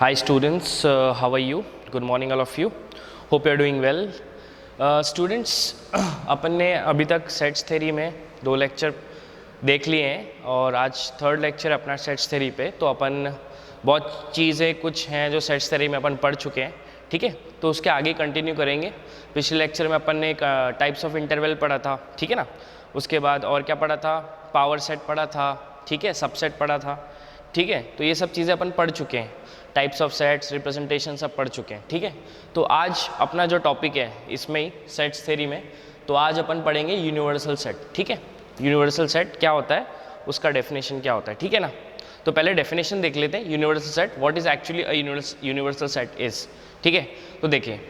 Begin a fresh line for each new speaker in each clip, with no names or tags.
Hi students, how are you? Good morning all of you. Hope you are doing well. Students, अपन ने अभी तक sets theory में 2 lecture देख लिए हैं और आज 3rd लेक्चर अपना सेट्स थ्योरी पे। तो अपन बहुत चीज़ें कुछ हैं जो सेट्स थ्योरी में अपन पढ़ चुके हैं, ठीक है। तो उसके आगे कंटिन्यू करेंगे। पिछले लेक्चर में अपन ने एक टाइप्स ऑफ इंटरवल पढ़ा था, ठीक है ना। उसके बाद और क्या पढ़ा था, पावर सेट पढ़ा था, ठीक है, सबसेट पढ़ा था, ठीक है। तो ये सब चीज़ें अपन पढ़ चुके हैं, टाइप्स ऑफ सेट्स, रिप्रेजेंटेशन सब पढ़ चुके हैं, ठीक है। तो आज अपना जो टॉपिक है इसमें ही सेट्स थ्योरी में, तो आज अपन पढ़ेंगे यूनिवर्सल सेट, ठीक है। यूनिवर्सल सेट क्या होता है, उसका डेफिनेशन क्या होता है, ठीक है ना। तो पहले डेफिनेशन देख लेते हैं universal set, what is actually a universal set is, ठीक है। तो देखिए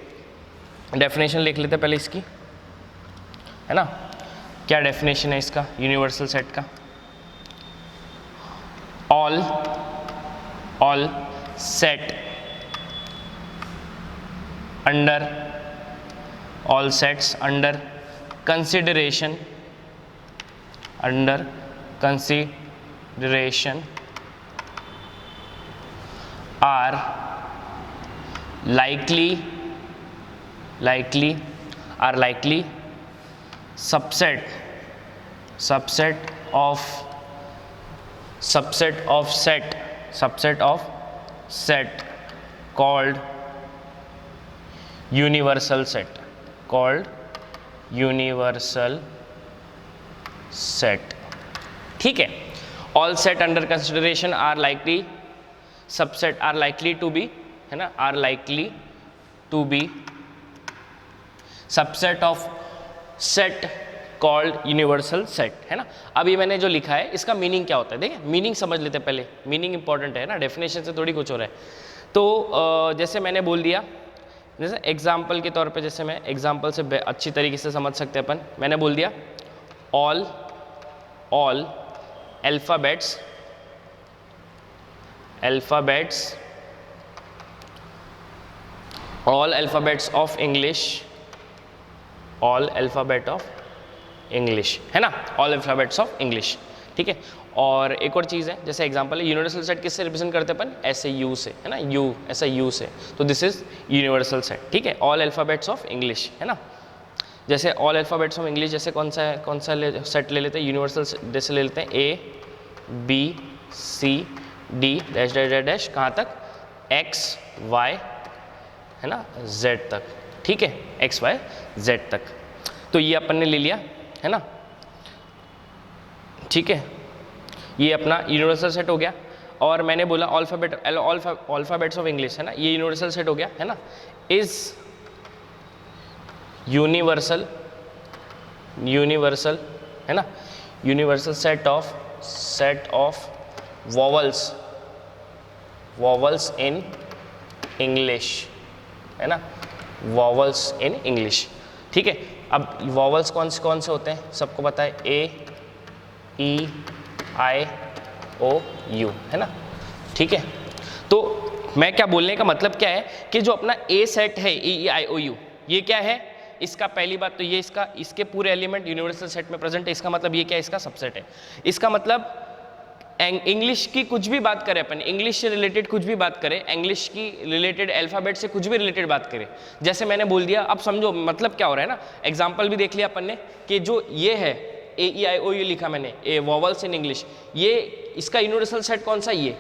डेफिनेशन लिख लेते हैं पहले इसकी, है ना। क्या डेफिनेशन है इसका यूनिवर्सल सेट का, all set under all sets under consideration are likely subset of set called universal set, ठीक है। all set under consideration are likely subset are likely to be, है ना, are likely to be subset of set called universal set, है ना। अब ये मैंने जो लिखा है इसका मीनिंग क्या होता है, देखिए मीनिंग समझ लेते हैं पहले, मीनिंग इंपॉर्टेंट है ना, डेफिनेशन से थोड़ी कुछ हो रहा है। तो जैसे मैंने बोल दिया, जैसे एग्जाम्पल के तौर पे, जैसे मैं एग्जाम्पल से अच्छी तरीके से समझ सकते हैं अपन। मैंने बोल दिया all alphabets all alphabets of English, all alphabet of English, है ना, ऑल अल्फ़ाबेट्स ऑफ इंग्लिश, ठीक है। और एक और चीज़ है, जैसे एग्जांपल है यूनिवर्सल सेट किससे रिप्रेजेंट करते हैं अपन, ऐसे यू से, है ना, यू ऐसा यू से, तो दिस इज यूनिवर्सल सेट, ठीक है। ऑल अल्फ़ाबेट्स ऑफ इंग्लिश, है ना। जैसे ऑल अल्फ़ाबेट्स ऑफ इंग्लिश, जैसे कौन सा सेट ले लेते हैं यूनिवर्सल, जैसे ले लेते हैं A B C D dash dash dash dash, कहाँ तक, एक्स वाई, है ना, जेड तक, ठीक है, एक्स वाई जेड तक। तो ये अपन ने ले लिया, है ना, ठीक है। ये अपना यूनिवर्सल सेट हो गया। और मैंने बोला अल्फ़ाबेट्स ऑफ इंग्लिश, है ना, ये यूनिवर्सल सेट हो गया, है ना। इज यूनिवर्सल, है ना, universal set of vowels in English, है ना, वॉवल्स इन इंग्लिश, ठीक है। अब वॉवल्स कौन से होते हैं, सबको पता है, ए ई आई ओ यू, है ना, ठीक है। तो मैं क्या बोलने का मतलब क्या है कि जो अपना ए सेट है ए ई आई ओ यू, ये क्या है, इसका पहली बात तो ये इसके पूरे एलिमेंट यूनिवर्सल सेट में प्रेजेंट है। इसका मतलब ये क्या है, इसका सबसेट है। इसका मतलब इंग्लिश की कुछ भी बात करें अपन, इंग्लिश से रिलेटेड कुछ भी बात करें, इंग्लिश की रिलेटेड अल्फ़ाबेट से कुछ भी रिलेटेड बात करें, जैसे मैंने बोल दिया, अब समझो मतलब क्या हो रहा है ना। एग्जांपल भी देख लिया अपन ने कि जो ये है ए ई आई ओ यू लिखा मैंने, ए वॉवल्स इन इंग्लिश, ये इसका यूनिवर्सल सेट कौन सा, ये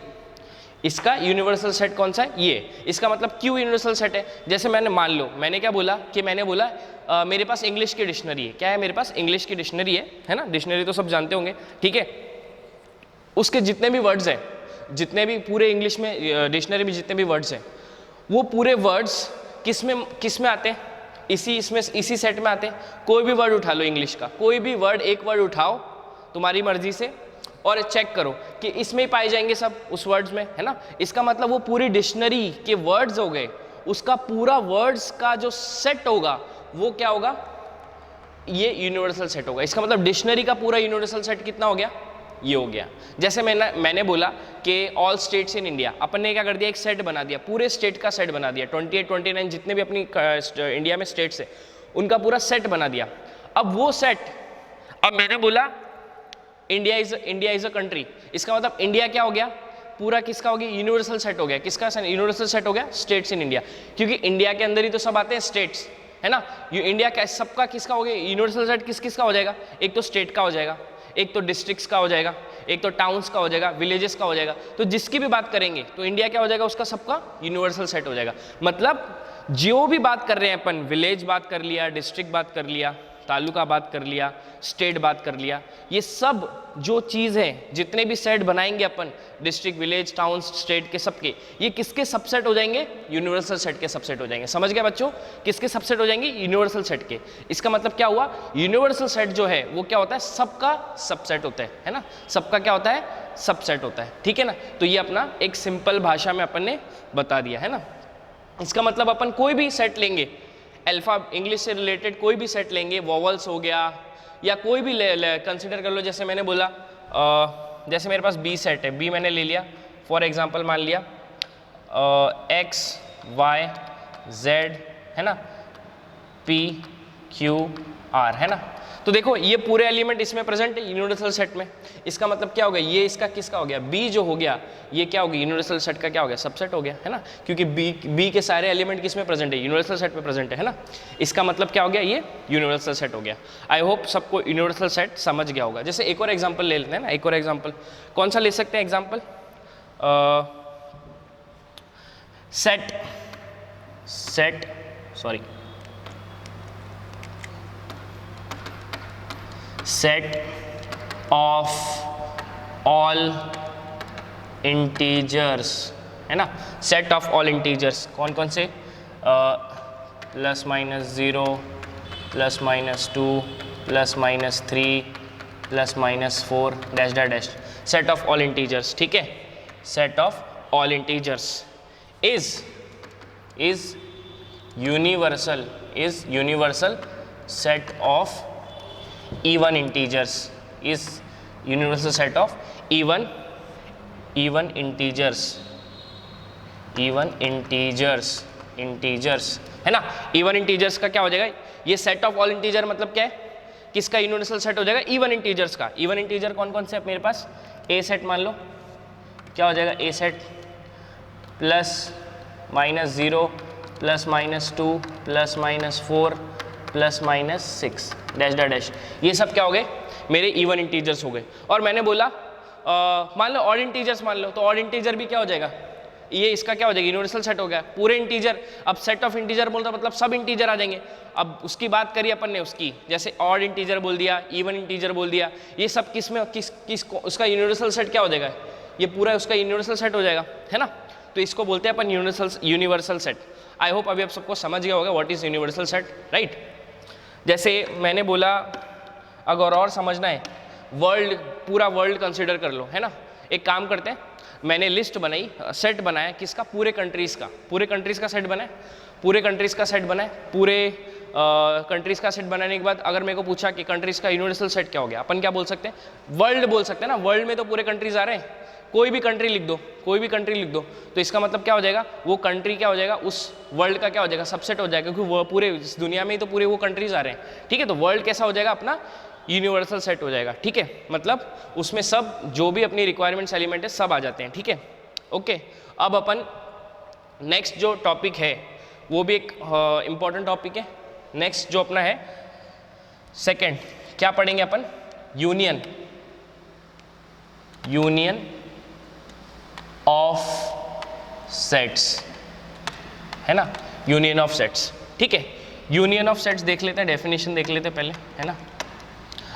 इसका यूनिवर्सल सेट कौन सा है, ये। इसका मतलब क्यों यूनिवर्सल सेट है, जैसे मैंने मान लो मैंने क्या बोला कि मैंने बोला मेरे पास इंग्लिश की डिक्शनरी है, क्या है, मेरे पास इंग्लिश की डिक्शनरी है ना, डिक्शनरी तो सब जानते होंगे, ठीक है। उसके जितने भी वर्ड्स हैं, जितने भी पूरे इंग्लिश में डिक्शनरी में जितने भी वर्ड्स हैं, वो पूरे वर्ड्स किस में आते हैं, इसी सेट में आते हैं। कोई भी वर्ड उठा लो इंग्लिश का, कोई भी वर्ड, एक वर्ड उठाओ तुम्हारी मर्जी से और चेक करो कि इसमें ही पाए जाएंगे सब, उस वर्ड्स में, है ना। इसका मतलब वो पूरी डिक्शनरी के वर्ड्स हो गए, उसका पूरा वर्ड्स का जो सेट होगा वो क्या होगा, ये यूनिवर्सल सेट होगा। इसका मतलब डिक्शनरी का पूरा यूनिवर्सल सेट कितना हो गया, ये हो गया। जैसे मैंने बोला कि ऑल स्टेट्स इन इंडिया, अपन ने क्या कर दिया, एक सेट बना दिया, पूरे स्टेट का सेट बना दिया, 28 29 जितने भी अपनी इंडिया में स्टेट्स है उनका पूरा सेट बना दिया। अब वो सेट, अब मैंने बोला इंडिया इज अ कंट्री, इसका मतलब इंडिया क्या हो गया, पूरा किसका हो गया, यूनिवर्सल सेट हो गया। किसका यूनिवर्सल सेट हो गया, स्टेट्स इन इंडिया, क्योंकि इंडिया के अंदर ही तो सब आते हैं स्टेट्स, है ना। इंडिया का सबका किसका हो गया यूनिवर्सल सेट, किस किस का हो जाएगा, एक तो स्टेट का हो जाएगा, एक तो डिस्ट्रिक्ट्स का हो जाएगा, एक तो टाउन्स का हो जाएगा, विलेजेस का हो जाएगा। तो जिसकी भी बात करेंगे तो इंडिया क्या हो जाएगा, उसका सबका यूनिवर्सल सेट हो जाएगा। मतलब जो भी बात कर रहे हैं अपन, विलेज बात कर लिया, डिस्ट्रिक्ट बात कर लिया, तालुका बात कर लिया, स्टेट बात कर लिया, ये सब जो चीज़ है, जितने भी सेट बनाएंगे अपन, डिस्ट्रिक्ट, विलेज, टाउन, स्टेट के सबके, ये किसके सबसेट हो जाएंगे, यूनिवर्सल सेट के सबसेट हो जाएंगे। समझ गए बच्चों, किसके सबसेट हो जाएंगे, यूनिवर्सल सेट के। इसका मतलब क्या हुआ, यूनिवर्सल सेट जो है वो क्या होता है, सबका सबसेट होता है ना, सबका क्या होता है, सबसेट होता है, ठीक है ना। तो ये अपना एक सिंपल भाषा में अपन ने बता दिया, है ना। इसका मतलब अपन कोई भी सेट लेंगे, अल्फा इंग्लिश से रिलेटेड कोई भी सेट लेंगे, वॉवल्स हो गया या कोई भी कंसिडर कर लो। जैसे मैंने बोला जैसे मेरे पास बी सेट है, बी मैंने ले लिया, फॉर एग्जांपल मान लिया एक्स वाई जेड, है ना, पी क्यू आर, है ना। तो देखो ये पूरे एलिमेंट इसमें प्रेजेंट है यूनिवर्सल सेट में। इसका मतलब क्या हो गया, ये इसका किसका हो गया, बी जो हो गया, ये क्या हो गया, यूनिवर्सल सेट का क्या हो गया, सबसेट हो गया, है ना, क्योंकि बी के सारे एलिमेंट किस में प्रेजेंट है, यूनिवर्सल सेट में प्रेजेंट है ना। इसका मतलब क्या हो गया, ये यूनिवर्सल सेट हो गया। आई होप सबको यूनिवर्सल सेट समझ गया होगा। जैसे एक और एग्जाम्पल ले लेते हैं ना, एक और एग्जाम्पल कौन सा ले सकते हैं, example set of all integers, है ना, सेट ऑफ ऑल इंटीजर्स कौन कौन से, plus minus 0 plus minus 2 plus minus 3 plus minus 4 dash dash dash, set of all integers, ठीक है। Set of all integers is universal set of even integers, is universal set of even integers, है ना। even integers का क्या हो जाएगा, ये set of all integer मतलब क्या है, किसका यूनिवर्सल सेट हो जाएगा, even integers का। even integer कौन कौन से है मेरे पास, a सेट मान लो, क्या हो जाएगा, a set plus minus 0 plus minus 2 plus minus 4 plus minus 6 dash dash dash, ये सब क्या हो गए, मेरे इवन इंटीजर्स हो गए। और मैंने बोला मान लो ऑड इंटीजर्स मान लो, तो ऑड इंटीजर भी क्या हो जाएगा, ये इसका क्या हो जाएगा, यूनिवर्सल सेट हो गया। पूरे इंटीजर, अब सेट ऑफ इंटीजर बोलता मतलब सब इंटीजर आ जाएंगे। अब उसकी बात करिए अपन ने उसकी, जैसे ऑड इंटीजर बोल दिया, इवन इंटीजर बोल दिया, ये सब किस में किस उसका यूनिवर्सल सेट क्या हो जाएगा, ये पूरा उसका यूनिवर्सल सेट हो जाएगा, है ना। तो इसको बोलते हैं अपन यूनिवर्सल सेट। आई होप अभी आप सबको समझ गया होगा what is universal set, right. जैसे मैंने बोला, अगर और समझना है, वर्ल्ड, पूरा वर्ल्ड कंसीडर कर लो, है ना। एक काम करते हैं, मैंने लिस्ट बनाई, सेट बनाया किसका, पूरे कंट्रीज़ का, पूरे कंट्रीज़ का सेट बनाए, पूरे कंट्रीज़ का सेट बनाए, पूरे कंट्रीज़ का सेट बनाने के बाद अगर मेरे को पूछा कि कंट्रीज़ का यूनिवर्सल सेट क्या हो गया, अपन क्या बोल सकते हैं, वर्ल्ड बोल सकते हैं ना। वर्ल्ड में तो पूरे कंट्रीज़ आ रहे हैं, कोई भी कंट्री लिख दो, कोई भी कंट्री लिख दो, तो इसका मतलब क्या हो जाएगा, वो कंट्री क्या हो जाएगा, उस वर्ल्ड का क्या हो जाएगा, सबसेट हो जाएगा, क्योंकि वो पूरे इस दुनिया में ही तो पूरे वो कंट्रीज आ रहे हैं, ठीक है। तो वर्ल्ड कैसा हो जाएगा, अपना यूनिवर्सल सेट हो जाएगा, ठीक है। मतलब उसमें सब जो भी अपनी रिक्वायरमेंट्स एलिमेंट है सब आ जाते हैं, ठीक है, ओके। अब अपन नेक्स्ट जो टॉपिक है वो भी एक इम्पॉर्टेंट टॉपिक है। नेक्स्ट जो अपना है सेकेंड, क्या पढ़ेंगे अपन, यूनियन ऑफ सेट्स, है ना, यूनियन ऑफ सेट्स, ठीक है। यूनियन ऑफ सेट्स देख लेते हैं, डेफिनेशन देख लेते हैं पहले, है ना।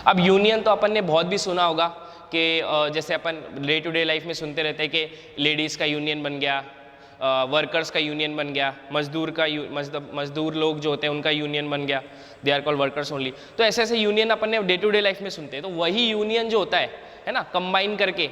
अब यूनियन तो अपन ने बहुत भी सुना होगा कि जैसे अपन डे टू डे लाइफ में सुनते रहते हैं कि लेडीज़ का यूनियन बन गया, वर्कर्स का यूनियन बन गया, मजदूर लोग जो होते हैं उनका यूनियन बन गया, they are called workers only. तो ऐसे ऐसे यूनियन अपन ने डे टू डे लाइफ में सुनते हैं। तो वही यूनियन जो होता है ना, कंबाइन करके,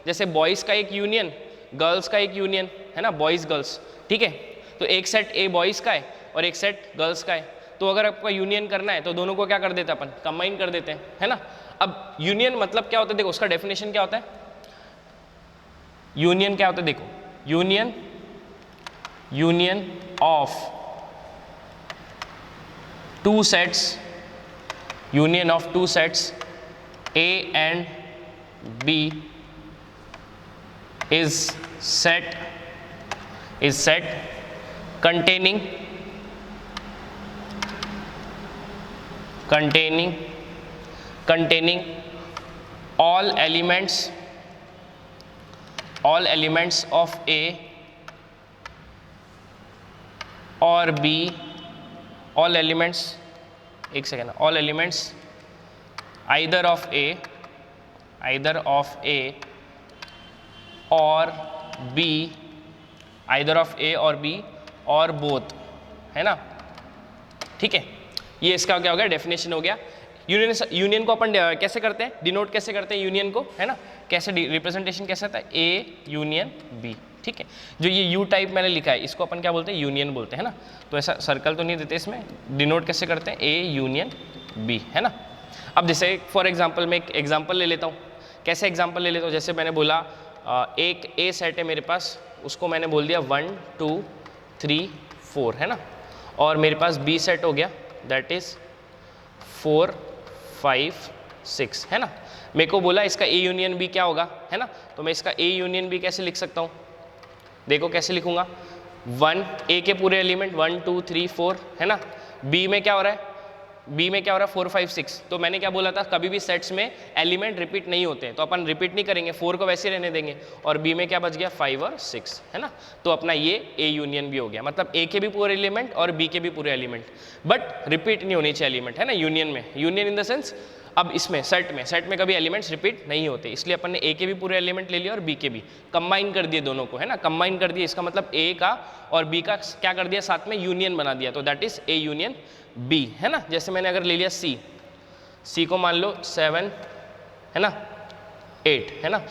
जैसे बॉयज़ का एक यूनियन, गर्ल्स का एक यूनियन, है ना, बॉयज़ गर्ल्स, ठीक है। तो एक सेट ए बॉयज़ का है और एक सेट गर्ल्स का है। तो अगर आपका यूनियन करना है तो दोनों को क्या कर देते हैं अपन, कंबाइन कर देते हैं, है ना। अब यूनियन मतलब क्या होता है, देखो उसका डेफिनेशन क्या होता है, यूनियन क्या होता है, देखो union of two sets, union of two sets A and B is set containing all elements of A or B, all elements either of A or B, और बोथ, है ना, ठीक है। ये इसका क्या हो गया, डेफिनेशन हो गया। यूनियन को अपन कैसे करते हैं, डिनोट कैसे करते हैं यूनियन को, है ना, कैसे रिप्रेजेंटेशन कैसे आता है, ए यूनियन बी, ठीक है। जो ये यू टाइप मैंने लिखा है इसको अपन क्या बोलते हैं, यूनियन बोलते हैं, है ना। तो ऐसा सर्कल तो नहीं देते इसमें, डिनोट कैसे करते हैं, ए यूनियन बी, है ना। अब जैसे फॉर एग्जाम्पल मैं एक एग्जाम्पल ले लेता हूँ। कैसे एग्जाम्पल ले लेता हूँ, जैसे मैंने बोला एक ए सेट है मेरे पास, उसको मैंने बोल दिया 1 2 3 4, है ना, और मेरे पास बी सेट हो गया दैट इज 4 5 6, है ना। मेरे को बोला इसका ए यूनियन बी क्या होगा, है ना, तो मैं इसका ए यूनियन बी कैसे लिख सकता हूँ, देखो कैसे लिखूंगा। 1 ए के पूरे एलिमेंट 1 2 3 4, है ना। बी में क्या हो रहा है, 4 5 6। तो मैंने क्या बोला था, कभी भी सेट्स में एलिमेंट रिपीट नहीं होते हैं, तो अपन रिपीट नहीं करेंगे, 4 को वैसे रहने देंगे। और बी में क्या बच गया, 5 और 6, है ना। तो अपना ये ए यूनियन बी हो गया, मतलब ए के भी पूरे एलिमेंट और बी के भी पूरे एलिमेंट, बट रिपीट नहीं होनी चाहिए एलिमेंट, है ना। यूनियन में, यूनियन इन द सेंस, अब इसमें सेट में कभी एलिमेंट्स रिपीट नहीं होते, इसलिए अपन ने ए के भी पूरे एलिमेंट ले लिया और बी के भी, कंबाइन कर दिए दोनों को, है ना, कंबाइन कर दिया। इसका मतलब ए का और बी का क्या कर दिया, साथ में यूनियन बना दिया, तो that is A union B, है ना। जैसे मैंने अगर ले लिया सी को मान लो 7, है ना, 8, है ना,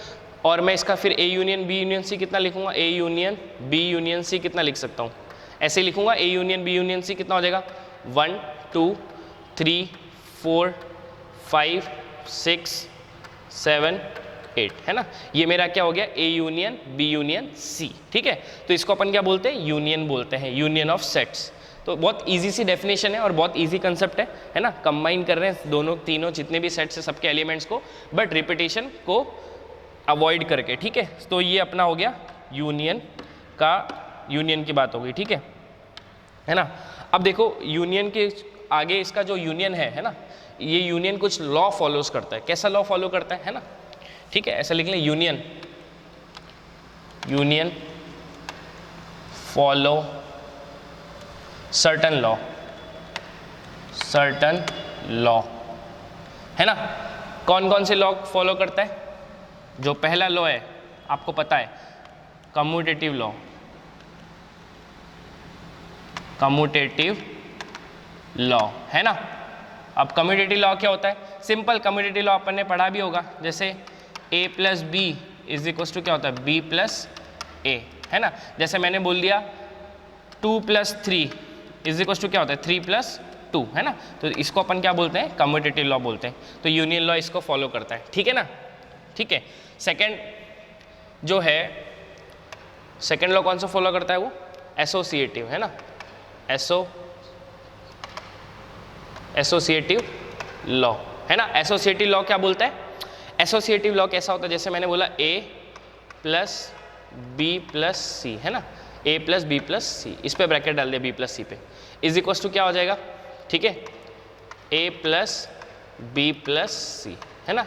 और मैं इसका फिर A union B union C कितना लिखूंगा, A union B union C कितना लिख सकता हूँ, ऐसे लिखूंगा, A union B union C कितना हो जाएगा, 1 2 3 4 5 6 7 8, है ना। ये मेरा क्या हो गया, A union B union C, ठीक है। तो इसको अपन क्या बोलते हैं, यूनियन बोलते हैं, यूनियन ऑफ सेट्स। तो बहुत इजी सी डेफिनेशन है और बहुत इजी कंसेप्ट है ना। कंबाइन कर रहे हैं दोनों तीनों जितने भी सेट्स है सबके एलिमेंट्स को, बट रिपीटेशन को अवॉइड करके, ठीक है। तो ये अपना हो गया यूनियन की बात हो गई, ठीक है ना। अब देखो यूनियन के आगे इसका जो यूनियन है ना, ये यूनियन कुछ लॉ फॉलोज करता है। कैसा लॉ फॉलो करता है ना, ठीक है, ऐसा लिख लें, यूनियन फॉलो सर्टन लॉ, है ना। कौन कौन से लॉ फॉलो करता है, जो पहला लॉ है आपको पता है, कम्यूटेटिव लॉ, है ना। अब कम्यूटेटिव लॉ क्या होता है, सिंपल कम्यूटेटिव लॉ अपन ने पढ़ा भी होगा, जैसे a plus B is equal to क्या होता है, b प्लस ए, है ना। जैसे मैंने बोल दिया 2 प्लस 3 इज इक्वल टू क्या होता है, 3 प्लस 2, है ना। तो इसको अपन क्या बोलते हैं, कम्यूटेटिव लॉ बोलते हैं। तो यूनियन लॉ इसको फॉलो करता है, ठीक है ना, ठीक है। सेकेंड जो है, सेकेंड लॉ कौन सा फॉलो करता है, वो एसोसिएटिव, है ना, एसोसिएटिव लॉ, है ना। एसोसिएटिव लॉ क्या बोलता है, एसोसिएटिव लॉ कैसा होता है, जैसे मैंने बोला a प्लस बी प्लस सी, है ना, a प्लस बी प्लस सी, इस पे ब्रैकेट डाल दिया b प्लस सी पे, इज इक्वल टू क्या हो जाएगा, ठीक है, a प्लस बी प्लस सी, है ना।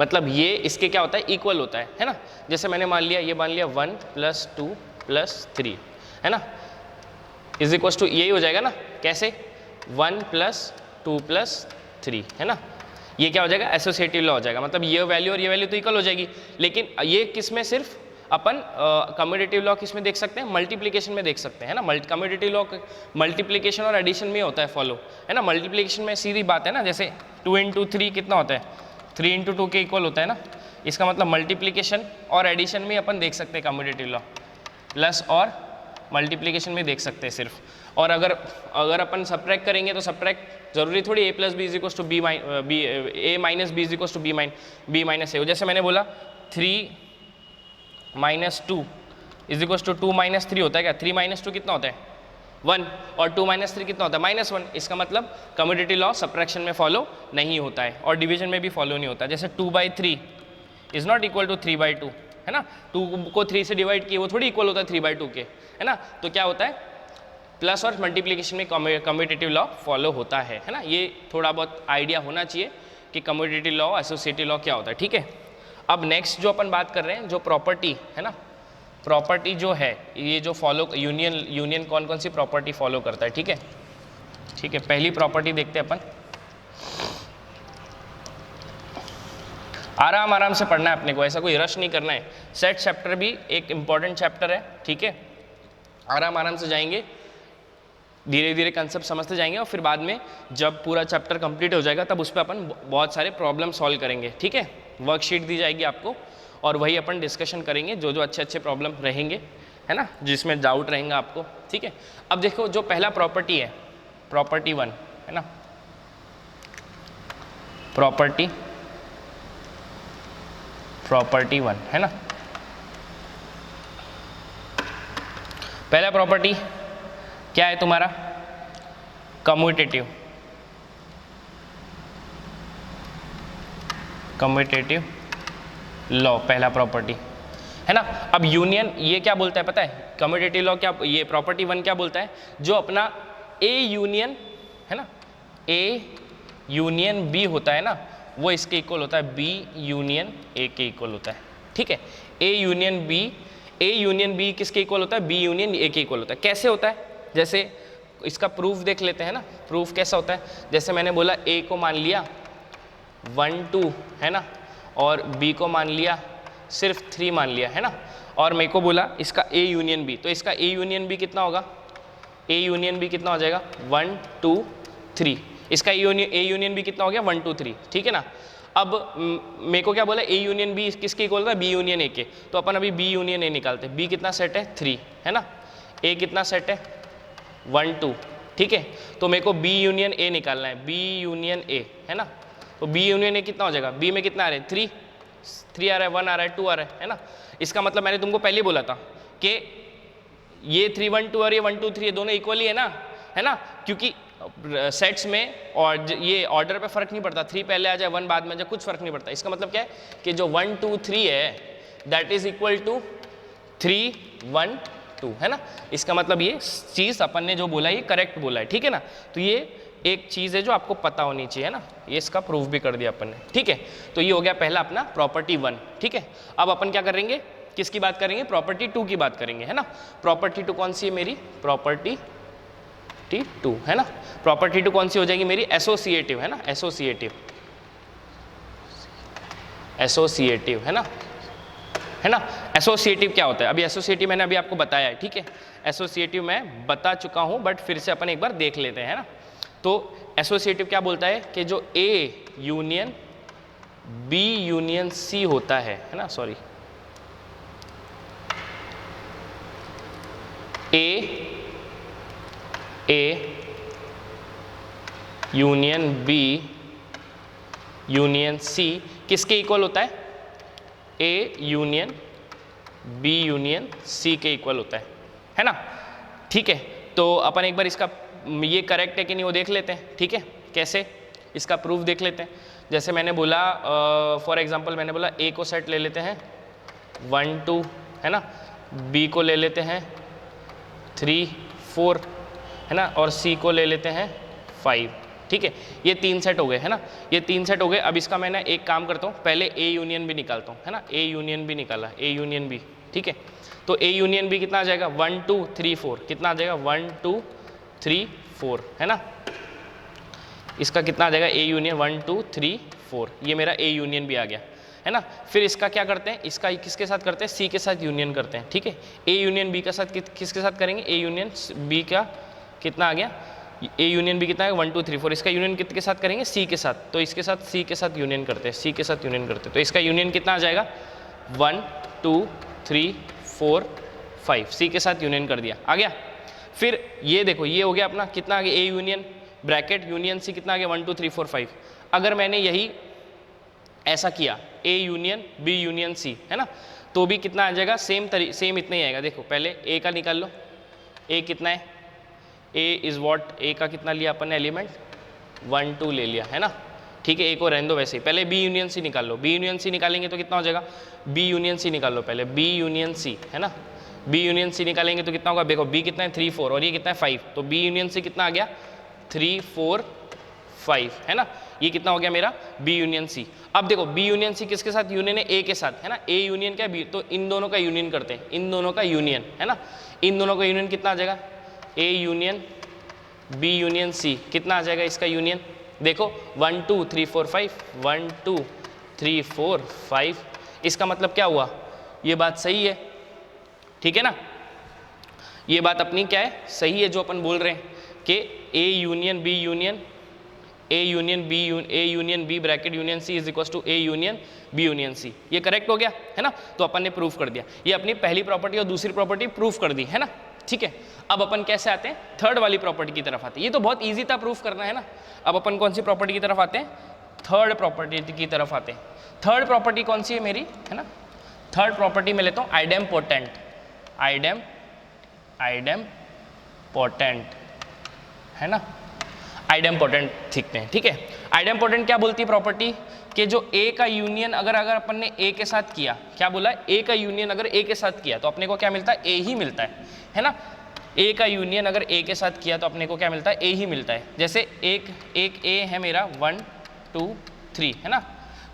मतलब ये इसके क्या होता है, इक्वल होता है ना। जैसे मैंने मान लिया 1 प्लस 2 प्लस 3, है ना, इज इक्वल टू यही हो जाएगा ना। कैसे, 1 प्लस 2 प्लस 3, है ना। ये क्या हो जाएगा, एसोसिएटिव लॉ हो जाएगा, मतलब ये वैल्यू और ये वैल्यू तो इक्वल हो जाएगी। लेकिन ये किस में, सिर्फ अपन कम्यूटेटिव लॉ किस में देख सकते हैं, मल्टीप्लिकेशन में देख सकते हैं, ना। कम्यूटेटिव लॉ मल्टीप्लिकेशन और एडिशन में होता है फॉलो, है ना। मल्टीप्लिकेशन में सीधी बात है ना, जैसे 2 इंटू 3 कितना होता है, 3 इंटू 2 के इक्वल होता है ना। इसका मतलब मल्टीप्लिकेशन और एडिशन में अपन देख सकते हैं कम्यूटेटिव लॉ, प्लस और मल्टीप्लिकेशन में देख सकते हैं सिर्फ। और अगर अपन सब्ट्रैक्ट करेंगे तो सब्ट्रैक्ट जरूरी थोड़ी a plus B is equal to a minus B is equal to b minus A. जैसे मैंने बोला 3 minus 2 is equal to 2 minus 3 होता है क्या, 3 माइनस 2 कितना होता है, 1, और 2 माइनस 3 कितना होता है, -1। इसका मतलब कम्यूटेटिव लॉ सब्ट्रैक्शन में फॉलो नहीं होता है और डिवीजन में भी फॉलो नहीं होता है। जैसे 2/3 इज नॉट इक्वल टू 3/2, है ना, 2 को 3 से डिवाइड किए वो थोड़ी इक्वल होता है 3/2 के, है ना, तो क्या होता है प्लस और मल्टीप्लिकेशन में कम्यूटेटिव लॉ फॉलो होता है ना, ये थोड़ा बहुत आइडिया होना चाहिए कि कम्यूटेटिव लॉ एसोसिएटिव लॉ क्या होता है, ठीक है। अब नेक्स्ट जो अपन बात कर रहे हैं, जो प्रॉपर्टी है ना, प्रॉपर्टी जो है ये जो फॉलो यूनियन कौन कौन सी प्रॉपर्टी फॉलो करता है, ठीक है, ठीक है। पहली प्रॉपर्टी देखते हैं अपन, आराम आराम से पढ़ना है अपने को, ऐसा कोई रश नहीं करना है। सेट चैप्टर भी एक इंपॉर्टेंट चैप्टर है, ठीक है, आराम आराम से जाएंगे, धीरे धीरे कंसेप्ट समझते जाएंगे और फिर बाद में जब पूरा चैप्टर कंप्लीट हो जाएगा तब उस पर अपन बहुत सारे प्रॉब्लम सॉल्व करेंगे, ठीक है। वर्कशीट दी जाएगी आपको और वही अपन डिस्कशन करेंगे, जो जो अच्छे अच्छे प्रॉब्लम रहेंगे, है ना, जिसमें डाउट रहेगा आपको, ठीक है। अब देखो जो पहला प्रॉपर्टी है, प्रॉपर्टी 1 है ना, प्रॉपर्टी 1 है ना, पहला प्रॉपर्टी क्या है तुम्हारा, कम्यूटेटिव लॉ, पहला प्रॉपर्टी है ना। अब यूनियन ये क्या बोलता है पता है, कम्यूटेटिव लॉ क्या, ये प्रॉपर्टी 1 क्या बोलता है, जो अपना ए यूनियन है ना, ए यूनियन बी होता है ना, वो इसके इक्वल होता है बी यूनियन ए के इक्वल होता है, ठीक है। ए यूनियन बी किसके इक्वल होता है, बी यूनियन ए के इक्वल होता है। कैसे होता है, जैसे इसका प्रूफ देख लेते हैं ना, प्रूफ कैसा होता है, जैसे मैंने बोला ए को मान लिया 1 2 है ना, और बी को मान लिया सिर्फ 3 मान लिया है ना, और मेरे को बोला इसका ए यूनियन बी, तो इसका ए यूनियन बी कितना होगा, ए यूनियन बी कितना हो जाएगा 1 2 3, इसका ए यूनियन बी कितना हो गया 1 2 3, ठीक है ना। अब मेरे को क्या बोला, ए यूनियन बी किसके इक्वल होता है, बी यूनियन ए के, तो अपन अभी बी यूनियन ए निकालते हैं। बी कितना सेट है 3 है ना, ए कितना सेट है 1 2, ठीक है। तो मेरे को बी यूनियन ए निकालना है, बी यूनियन ए है ना, तो बी यूनियन ए कितना हो जाएगा, बी में कितना आ रहा है 3 आ रहा है, 1 आ रहा है, 2 आ रहा है ना। इसका मतलब मैंने तुमको पहले बोला था कि ये 3 1 2 और ये 1 2 3 ये दोनों इक्वल ही है ना, क्योंकि सेट्स में और ये ऑर्डर पे फर्क नहीं पड़ता, 3 पहले आ जाए 1 बाद में, जब कुछ फर्क नहीं पड़ता। इसका मतलब क्या है कि जो 1 2 3 है दैट इज इक्वल टू 3 1 2 है ना। इसका मतलब ये चीज़ अपन ने जो बोला ये करेक्ट बोला है, ठीक है ना। तो ये एक चीज़ है जो आपको पता होनी चाहिए, है ना, ये इसका प्रूफ भी कर दिया अपन ने, ठीक है। तो ये हो गया पहला अपना प्रॉपर्टी 1, ठीक है। अब अपन क्या करेंगे, किसकी बात करेंगे, प्रॉपर्टी 2 की बात करेंगे, है ना। प्रॉपर्टी 2 कौन सी है मेरी, प्रॉपर्टी 2 है ना। प्रॉपर्टी 2 कौन सी हो जाएगी मेरी, एसोसिएटिव है ना, एसोसिएटिव है ना। एसोसिएटिव क्या होता है, अभी एसोसिएटिव मैंने अभी आपको बताया है, ठीक है। एसोसिएटिव मैं बता चुका हूं बट फिर से अपन एक बार देख लेते हैं, है ना। तो एसोसिएटिव क्या बोलता है कि जो A union B union C होता है ना, sorry, A union B union C किसके इक्वल होता है, A union B union C के इक्वल होता है ना, ठीक है। तो अपन एक बार इसका ये करेक्ट है कि नहीं वो देख लेते हैं, ठीक है। कैसे, इसका प्रूफ देख लेते हैं। जैसे मैंने बोला फॉर एग्जांपल मैंने बोला ए को सेट ले लेते हैं 1 2 है ना, बी को ले लेते हैं 3 4 है ना, और सी को ले लेते हैं 5, ठीक है। ये 3 सेट हो गए, है ना, ये 3 सेट हो गए। अब इसका मैं एक काम करता हूँ, पहले ए यूनियन भी निकालता हूँ, है ना, ए यूनियन भी निकाला, ए यूनियन बी, ठीक है। तो ए यूनियन बी कितना आ जाएगा 1 2 3 4, कितना आ जाएगा 1 2 3 4 है ना। इसका कितना आ जाएगा ए यूनियन 1 2 3 4, ये मेरा ए यूनियन भी आ गया, है ना। फिर इसका क्या करते हैं, इसका किसके साथ करते हैं, सी के साथ यूनियन करते हैं, ठीक है। ए यूनियन बी का साथ किसके साथ करेंगे, ए यूनियन बी का कितना आ गया, ए यूनियन बी कितना है 1 2 3 4, इसका यूनियन किसके साथ करेंगे, सी के साथ, तो इसके साथ सी के साथ यूनियन करते हैं, सी के साथ यूनियन करते हैं, तो इसका यूनियन कितना आ जाएगा 1 2 3 4 5, सी के साथ यूनियन कर दिया, आ गया। फिर ये देखो ये हो गया अपना कितना आ गया, A union bracket union C कितना आ गया 1 2 3 4 5। अगर मैंने यही ऐसा किया A union B union C, है ना, तो भी कितना आ जाएगा, सेम इतना ही आएगा। देखो पहले ए का निकाल लो, ए कितना है, ए इज व्हाट, ए का कितना लिया अपन ने एलिमेंट 1 2 ले लिया, है ना, ठीक है, ए को रहने दो वैसे ही, पहले बी यूनियन सी निकाल लो, बी यूनियन सी निकालेंगे तो कितना हो जाएगा, बी यूनियन सी निकाल लो पहले, बी यूनियन सी है ना, बी यूनियन सी निकालेंगे तो कितना होगा, देखो बी कितना है 3 4 और ये कितना है 5, तो बी यूनियन सी कितना आ गया 3 4 5 है ना, ये कितना हो गया मेरा बी यूनियन सी। अब देखो बी यूनियन सी किसके साथ यूनियन है, ए के साथ है ना, ए यूनियन क्या है बी, तो इन दोनों का यूनियन करते हैं, इन दोनों का यूनियन है ना, इन दोनों का यूनियन कितना आ जाएगा, A union B union C, कितना आ जाएगा इसका यूनियन, देखो 1 2 3 4 5 1 2 3 4 5, इसका मतलब क्या हुआ, ये बात सही है, ठीक है ना, ये बात अपनी क्या है सही है जो अपन बोल रहे हैं कि A union B union, A union B A union B bracket union C is equal to A union B union C, ये करेक्ट हो गया है ना, तो अपन ने प्रूफ कर दिया, ये अपनी पहली प्रॉपर्टी और दूसरी प्रॉपर्टी प्रूफ कर दी है ना, ठीक है। अब अपन कैसे आते हैं, थर्ड वाली प्रॉपर्टी की तरफ आते हैं, ये तो बहुत इजी था प्रूफ करना है ना। अब अपन कौन सी प्रॉपर्टी की तरफ आते हैं, थर्ड प्रॉपर्टी की तरफ आते हैं। थर्ड प्रॉपर्टी कौन सी है मेरी, है ना, थर्ड प्रॉपर्टी में लेता हूँ आइडेम्पोटेंट, आइडेम्पोटेंट है ना, आइडेम्पोटेंट सीखते हैं, ठीक है। आइडेम्पोटेंट क्या बोलती है प्रॉपर्टी, कि जो ए का यूनियन अगर अपन ने ए के साथ किया, क्या बोला, ए का यूनियन अगर ए के साथ किया तो अपने को क्या मिलता है, ए ही मिलता है ना, ए का यूनियन अगर ए के साथ किया तो अपने को क्या मिलता है, ए ही मिलता है। जैसे एक ए है मेरा 1 2 3 है ना,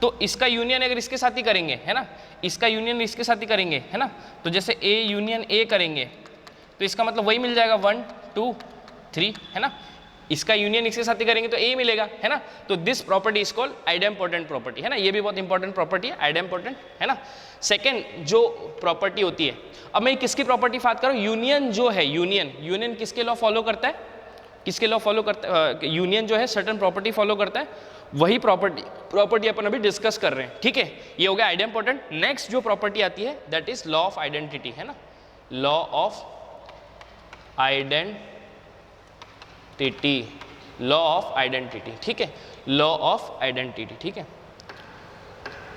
तो इसका यूनियन अगर इसके साथ ही करेंगे है ना, इसका यूनियन इसके साथ ही करेंगे है ना, तो जैसे ए यूनियन ए करेंगे तो इसका मतलब वही मिल जाएगा 1 2 3 है ना, इसका यूनियन इसके साथ ही करेंगे तो ए मिलेगा है ना, तो this property is called idempotent property है ना, ये भी बहुत इंपॉर्टेंट प्रॉपर्टी है आइडेम्पोटेंट है ना। सेकंड जो प्रॉपर्टी होती है, अब मैं किसकी प्रॉपर्टी बात करूं, यूनियन जो है, यूनियन किसके लॉ फॉलो करता है, किसके लॉ फॉलो करता है, यूनियन जो है सर्टेन प्रॉपर्टी फॉलो करता है, वही प्रॉपर्टी अपन अभी डिस्कस कर रहे हैं, ठीक है, ये हो गया आइडेम्पोटेंट। नेक्स्ट जो प्रॉपर्टी आती है that is law of identity है ना, law of identity, law of identity, ठीक है, लॉ ऑफ आइडेंटिटी, ठीक है।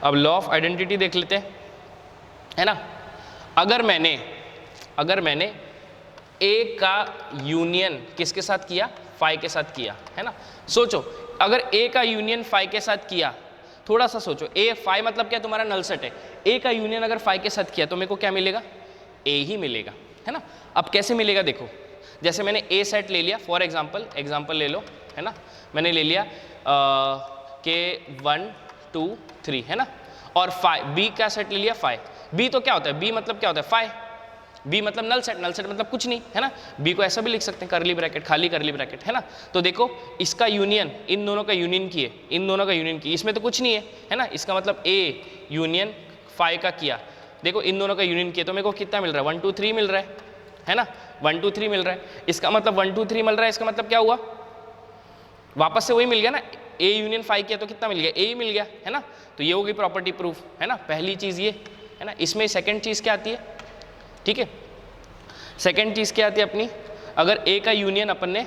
अब लॉ ऑफ आइडेंटिटी देख लेते हैं है ना, अगर मैंने ए का यूनियन किसके साथ किया, फाई के साथ किया है ना, सोचो अगर ए का यूनियन फाई के साथ किया, थोड़ा सा सोचो, ए फाई मतलब क्या, तुम्हारा नल सेट है, ए का यूनियन अगर फाई के साथ किया तो मेरे को क्या मिलेगा, ए ही मिलेगा है ना। अब कैसे मिलेगा, देखो जैसे मैंने ए सेट ले लिया, फॉर एग्जाम्पल ले लो है ना, मैंने ले लिया के 1 2 3 है ना, और फाई बी का सेट ले लिया फाई, बी तो क्या होता है, बी मतलब क्या होता है फाई, बी मतलब नल सेट मतलब कुछ नहीं है ना, बी को ऐसा भी लिख सकते हैं करली ब्रैकेट, खाली करली ब्रैकेट है ना। तो देखो इसका यूनियन, इन दोनों का यूनियन किए, इन दोनों का यूनियन किए, इसमें तो कुछ नहीं है ना, इसका मतलब ए यूनियन फाई का किया, देखो इन दोनों का यूनियन किया तो मेरे को कितना मिल रहा है, 1 2 3 मिल रहा है ना, 1 2 3 मिल रहा है, इसका मतलब 1 2 3 मिल रहा है, इसका मतलब क्या हुआ, वापस से वही मिल गया ना, ए यूनियन फाई किया तो कितना मिल गया, ए ही मिल गया है ना, तो ये होगी प्रॉपर्टी प्रूफ है ना, पहली चीज़ ये है ना। इसमें सेकंड चीज़ क्या आती है, ठीक है, सेकंड चीज़ क्या आती है अपनी, अगर ए का यूनियन अपन ने,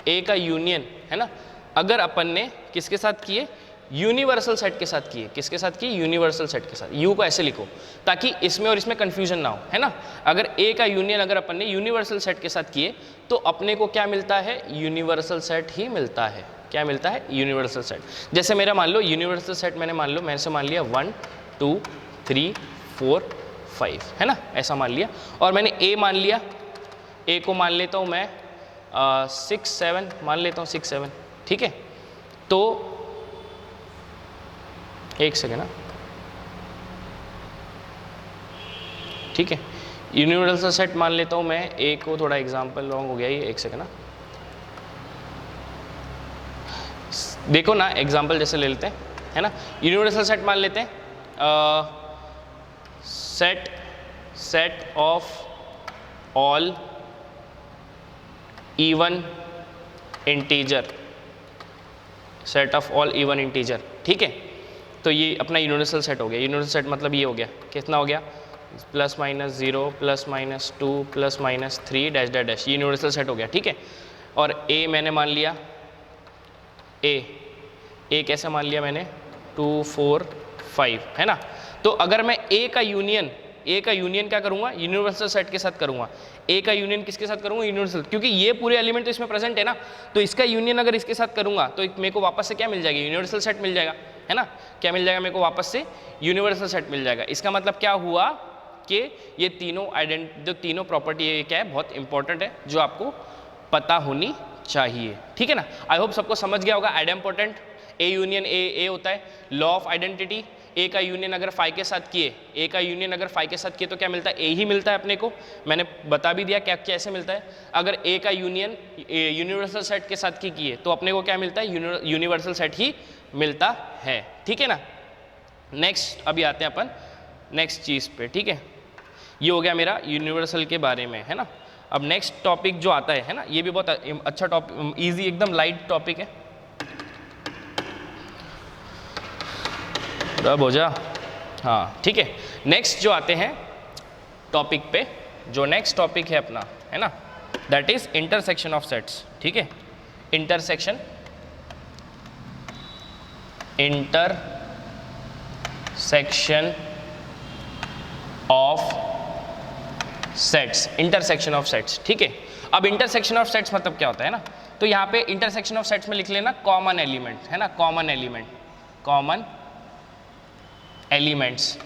ए का यूनियन है ना, अगर अपन ने किसके साथ किए, यूनिवर्सल सेट के साथ किए, किसके साथ किए, यूनिवर्सल सेट के साथ, यू को ऐसे लिखो ताकि इसमें और इसमें कंफ्यूजन ना हो है ना। अगर ए का यूनियन अगर अपन ने यूनिवर्सल सेट के साथ किए तो अपने को क्या मिलता है, यूनिवर्सल सेट ही मिलता है, क्या मिलता है, यूनिवर्सल सेट। जैसे मेरा मान लो यूनिवर्सल सेट मैंने मान लो, मैंने से मान लिया 1 2 3 4 5 है ना, ऐसा मान लिया, और मैंने ए मान लिया, ए को मान लेता हूँ मैं 6 7 मान लेता हूँ 6 7, ठीक है। तो एक सेकेंड ना, ठीक है, यूनिवर्सल सेट मान लेता हूँ मैं, ए को थोड़ा एग्जांपल रॉन्ग हो गया ये, एक सेकेंड ना, देखो ना एग्जांपल जैसे ले लेते हैं है ना, यूनिवर्सल सेट मान लेते हैं, set of all even integer, set of all even integer, ठीक है। तो ये अपना यूनिवर्सल सेट हो गया, यूनिवर्सल सेट मतलब ये हो गया, कितना हो गया, +-0 +-2 +-3 dash dash dash, universal set हो गया, ठीक है। और ए मैंने मान लिया, ए कैसे मान लिया मैंने, 2 4 5 है ना। तो अगर मैं ए का यूनियन क्या करूँगा, यूनिवर्सल सेट के साथ करूँगा, ए का यूनियन किसके साथ करूंगा, यूनिवर्सल, क्योंकि ये पूरे एलिमेंट तो इसमें प्रेजेंट है ना, तो इसका यूनियन अगर इसके साथ करूंगा तो मेरे को वापस से क्या मिल जाएगा, यूनिवर्सल सेट मिल जाएगा, है ना। क्या मिल जाएगा मेरे को वापस से, यूनिवर्सल सेट मिल जाएगा। इसका मतलब क्या हुआ कि ये जो तीनों प्रॉपर्टी है क्या है, बहुत इंपॉर्टेंट है, जो आपको पता होनी चाहिए, ठीक है ना। आई होप सबको समझ गया होगा। आइडेम्पोर्टेंट, ए यूनियन ए होता है। लॉ ऑफ आइडेंटिटी, ए का यूनियन अगर फाई के साथ किए, ए का यूनियन अगर फाई के साथ किए तो क्या मिलता है, ए ही मिलता है अपने को। मैंने बता भी दिया क्या कैसे मिलता है। अगर ए का यूनियन यूनिवर्सल सेट के साथ किए तो अपने को क्या मिलता है, यूनिवर्सल सेट ही मिलता है, ठीक है ना। नेक्स्ट अभी आते हैं अपन नेक्स्ट चीज़ पे, ठीक है। ये हो गया मेरा यूनिवर्सल के बारे में, है ना। अब नेक्स्ट टॉपिक जो आता है ना, ये भी बहुत अच्छा टॉपिक, इजी एकदम लाइट टॉपिक है। अब हो जा, हाँ ठीक है। नेक्स्ट जो आते हैं टॉपिक पे, जो नेक्स्ट टॉपिक है अपना, है ना, that is intersection of sets, ठीक है। Intersection of sets, intersection of sets, ठीक है। अब इंटरसेक्शन ऑफ सेट्स मतलब क्या होता है ना, तो यहाँ पे इंटरसेक्शन ऑफ सेट्स में लिख लेना कॉमन एलिमेंट, है ना, कॉमन एलिमेंट्स,